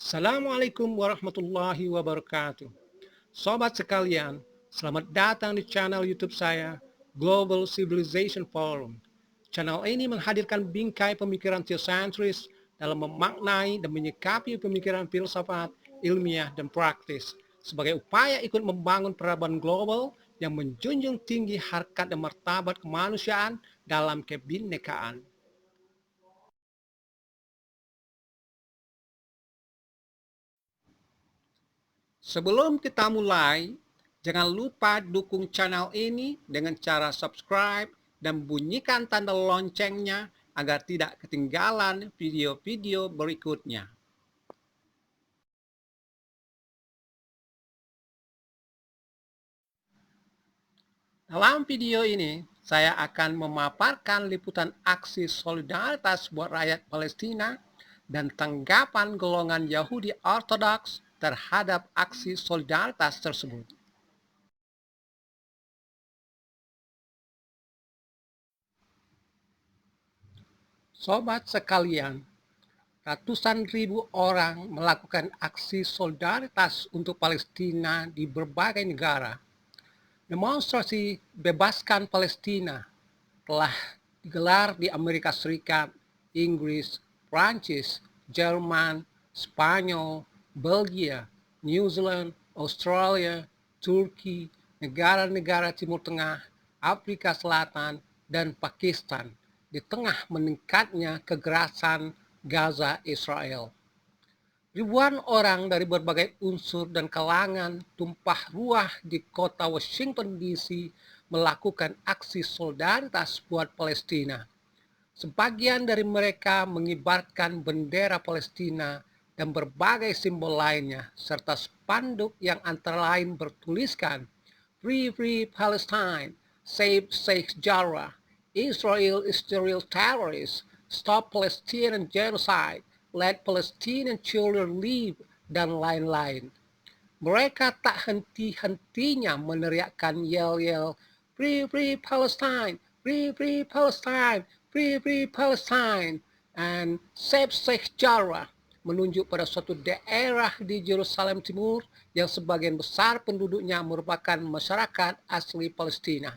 Assalamualaikum warahmatullahi wabarakatuh. Sobat sekalian, selamat datang di channel YouTube saya, Global Civilization Forum. Channel ini menghadirkan bingkai pemikiran teosentris dalam memaknai dan menyikapi pemikiran filsafat, ilmiah, dan praktis sebagai upaya ikut membangun peradaban global yang menjunjung tinggi harkat dan martabat kemanusiaan dalam kebinekaan. Sebelum kita mulai, jangan lupa dukung channel ini dengan cara subscribe dan bunyikan tanda loncengnya agar tidak ketinggalan video-video berikutnya. Dalam video ini, saya akan memaparkan liputan aksi solidaritas buat rakyat Palestina dan tanggapan golongan Yahudi Ortodoks terhadap aksi solidaritas tersebut. Sobat sekalian, ratusan ribu orang melakukan aksi solidaritas untuk Palestina di berbagai negara. Demonstrasi Bebaskan Palestina telah digelar di Amerika Serikat, Inggris, Prancis, Jerman, Spanyol, Belgia, New Zealand, Australia, Turki, negara-negara Timur Tengah, Afrika Selatan, dan Pakistan di tengah meningkatnya kekerasan Gaza Israel. Ribuan orang dari berbagai unsur dan kalangan tumpah ruah di kota Washington DC melakukan aksi solidaritas buat Palestina. Sebagian dari mereka mengibarkan bendera Palestina dan berbagai simbol lainnya, serta spanduk yang antara lain bertuliskan Free Free Palestine, Save Sheikh Jarrah, Israel is the real terrorist, Stop Palestinian Genocide, Let Palestinian Children Live, dan lain-lain. Mereka tak henti-hentinya meneriakkan yel-yel Free Free Palestine, Free Free Palestine, Free Free Palestine, and Save Sheikh Jarrah, menunjuk pada suatu daerah di Yerusalem Timur yang sebagian besar penduduknya merupakan masyarakat asli Palestina.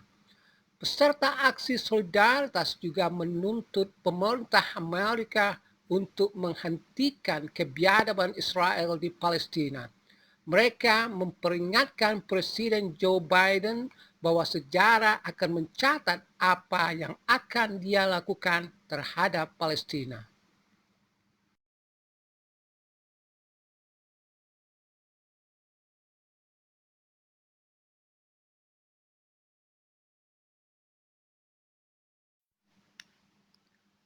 Peserta aksi solidaritas juga menuntut pemerintah Amerika untuk menghentikan kebiadaban Israel di Palestina. Mereka memperingatkan Presiden Joe Biden bahwa sejarah akan mencatat apa yang akan dia lakukan terhadap Palestina.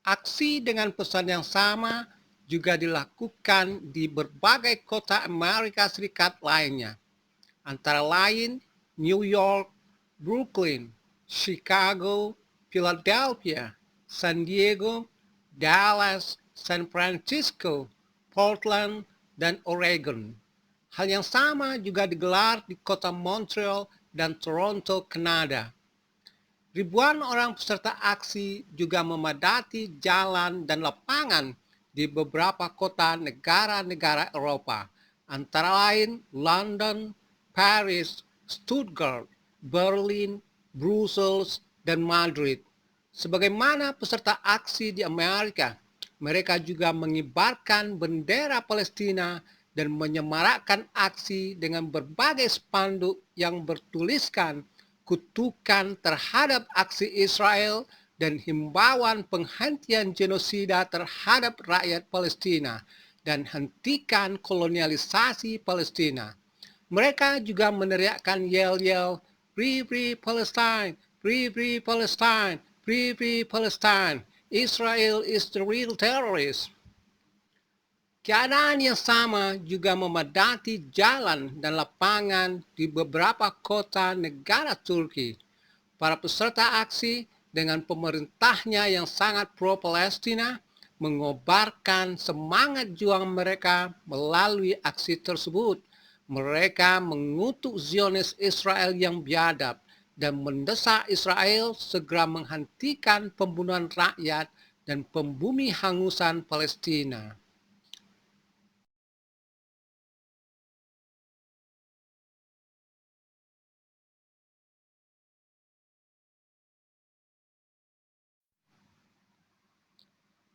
Aksi dengan pesan yang sama juga dilakukan di berbagai kota Amerika Serikat lainnya, antara lain New York, Brooklyn, Chicago, Philadelphia, San Diego, Dallas, San Francisco, Portland, dan Oregon. Hal yang sama juga digelar di kota Montreal dan Toronto, Kanada. Ribuan orang peserta aksi juga memadati jalan dan lapangan di beberapa kota negara-negara Eropa, antara lain London, Paris, Stuttgart, Berlin, Brussels, dan Madrid. Sebagaimana peserta aksi di Amerika, mereka juga mengibarkan bendera Palestina dan menyemarakkan aksi dengan berbagai spanduk yang bertuliskan kutukan terhadap aksi Israel dan himbauan penghentian genosida terhadap rakyat Palestina dan hentikan kolonialisasi Palestina. Mereka juga meneriakkan yel-yel Free Free Palestine, Free Free Palestine, Free Free Palestine, Israel is the real terrorist. Keadaan yang sama juga memadati jalan dan lapangan di beberapa kota negara Turki. Para peserta aksi dengan pemerintahnya yang sangat pro-Palestina mengobarkan semangat juang mereka melalui aksi tersebut. Mereka mengutuk Zionis Israel yang biadab dan mendesak Israel segera menghentikan pembunuhan rakyat dan pembumi hangusan Palestina.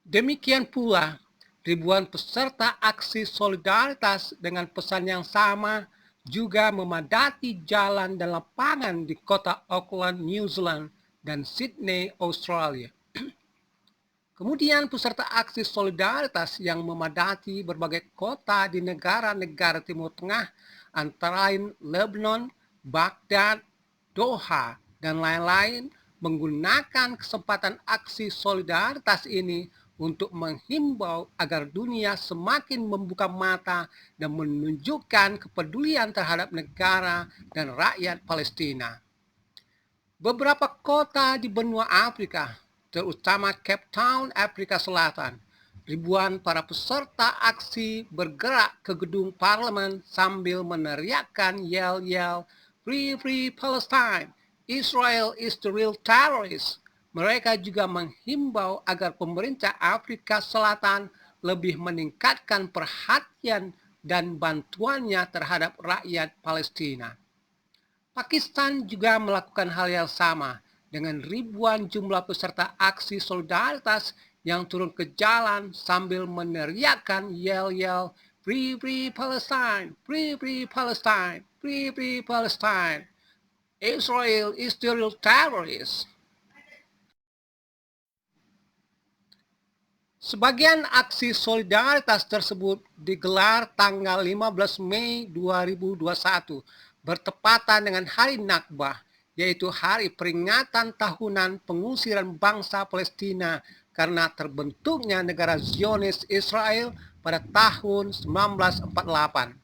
Demikian pula, ribuan peserta aksi solidaritas dengan pesan yang sama juga memadati jalan dan lapangan di kota Auckland, New Zealand, dan Sydney, Australia. Kemudian peserta aksi solidaritas yang memadati berbagai kota di negara-negara Timur Tengah antara lain Lebanon, Baghdad, Doha, dan lain-lain menggunakan kesempatan aksi solidaritas ini untuk menghimbau agar dunia semakin membuka mata dan menunjukkan kepedulian terhadap negara dan rakyat Palestina. Beberapa kota di benua Afrika, terutama Cape Town, Afrika Selatan, ribuan para peserta aksi bergerak ke gedung parlemen sambil meneriakkan yel-yel "Free Free Palestine, Israel is the real terrorist." Mereka juga menghimbau agar pemerintah Afrika Selatan lebih meningkatkan perhatian dan bantuannya terhadap rakyat Palestina. Pakistan juga melakukan hal yang sama dengan ribuan jumlah peserta aksi solidaritas yang turun ke jalan sambil meneriakkan yel-yel "Free Free Palestine, Free Free Palestine, Free Free Palestine, Israel is the real terrorist." Sebagian aksi solidaritas tersebut digelar tanggal 15 Mei 2021, bertepatan dengan Hari Nakbah, yaitu hari peringatan tahunan pengusiran bangsa Palestina karena terbentuknya negara Zionis Israel pada tahun 1948.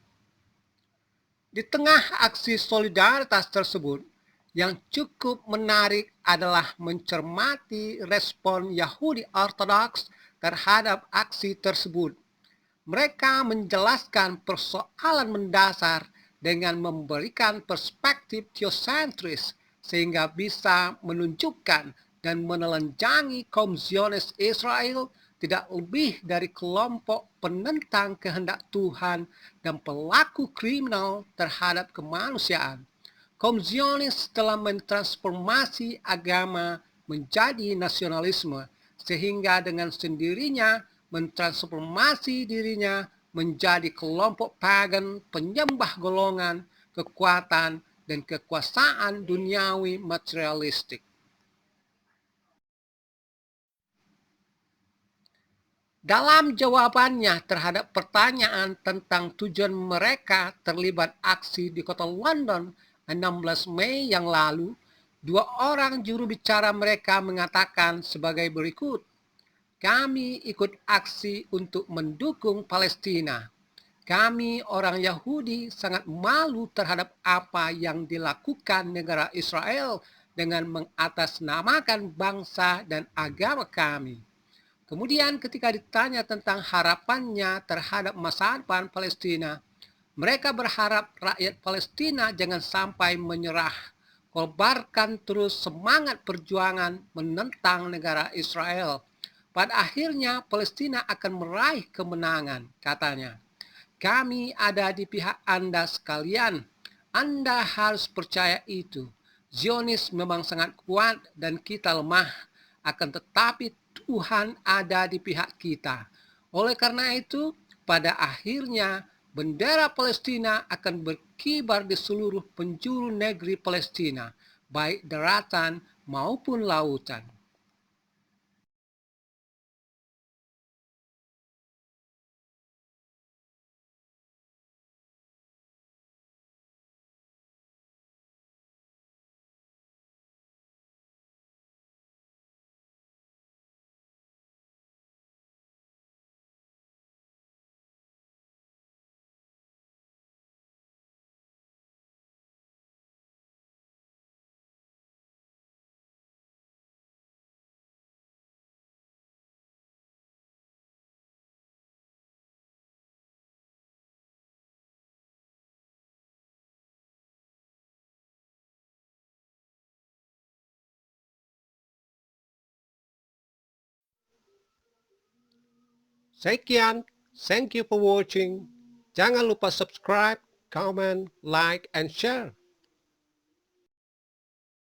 Di tengah aksi solidaritas tersebut, yang cukup menarik adalah mencermati respon Yahudi Ortodoks terhadap aksi tersebut. Mereka menjelaskan persoalan mendasar dengan memberikan perspektif teosentris sehingga bisa menunjukkan dan menelanjangi kaum Zionis Israel tidak lebih dari kelompok penentang kehendak Tuhan dan pelaku kriminal terhadap kemanusiaan. Kaum Zionis telah mentransformasi agama menjadi nasionalisme, sehingga dengan sendirinya mentransformasi dirinya menjadi kelompok pagan penyembah golongan, kekuatan, dan kekuasaan duniawi materialistik. Dalam jawabannya terhadap pertanyaan tentang tujuan mereka terlibat aksi di kota London 16 Mei yang lalu, dua orang juru bicara mereka mengatakan sebagai berikut, "Kami ikut aksi untuk mendukung Palestina. Kami orang Yahudi sangat malu terhadap apa yang dilakukan negara Israel dengan mengatasnamakan bangsa dan agama kami." Kemudian ketika ditanya tentang harapannya terhadap masa depan Palestina, mereka berharap rakyat Palestina jangan sampai menyerah, kobarkan terus semangat perjuangan menentang negara Israel. Pada akhirnya Palestina akan meraih kemenangan, katanya. "Kami ada di pihak Anda sekalian. Anda harus percaya itu. Zionis memang sangat kuat dan kita lemah, akan tetapi Tuhan ada di pihak kita. Oleh karena itu, pada akhirnya bendera Palestina akan berkibar di seluruh penjuru negeri Palestina, baik daratan maupun lautan." Sekian, thank you for watching. Jangan lupa subscribe, comment, like, and share.